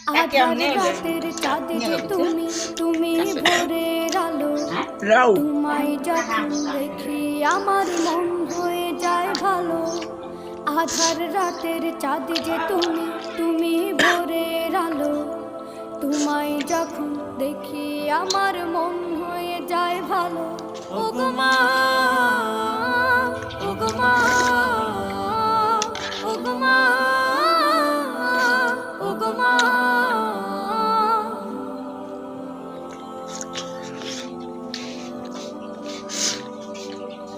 আধার রাতের চাঁদ যে তুমি, তুমি ভোরের আলো। তোমায় যখন দেখি আমার মন হয়ে যায় ভালো। আধার রাতের চাঁদ যে তুমি, তুমি ভোরের আলো। তোমায় যখন দেখি আমার মন হয়ে যায় ভালো। ওগো মা, ওগো মা, ওগো মা, ওগো মা।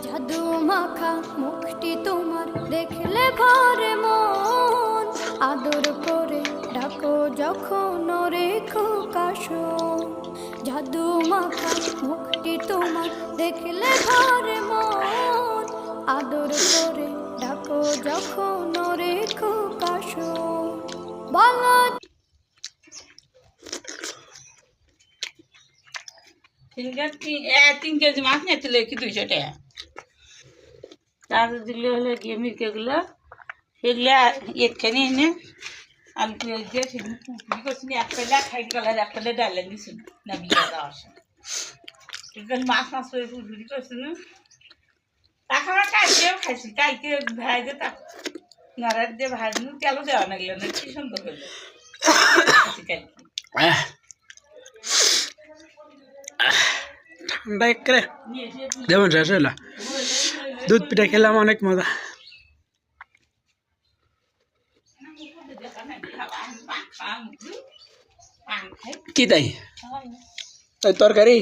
জাদু মাখা মুখটি তোমার দেখলে ভরে মন। আদর করে ডাকো যখন রেখো কাশন। জাদু মাখা মুখটি তোমার দেখলে ভরে মন। আদর করে ডাকো যখন রেখো কাশন। বলো 3 কেজি মাছ নিয়ে তুলে কি 200 টাকা তার দিলে হলে গিয়ে মির্কেগুলো সেগুলো একখানি এনে আলু পেঁয়াজ দিয়ে সেগুলো পুকুরি করছি এক পেলে খাই গেলার এক পেলে ডালে দিয়েছিল না বিয়ে দেওয়ার সময় মাছ মাছ করে পুকুরি করছি না তাকে আমরা কালকেও খাইছি কালকে ভাইজে তা নাড়ার দিয়ে ভাজি তেলও দেওয়া না গেল না কি সুন্দর হলো কালকে ঠান্ডা করে যেমন শেষ হইলো দুধ পিঠা খেলাম অনেক মজা কি তাই তাই তরকারি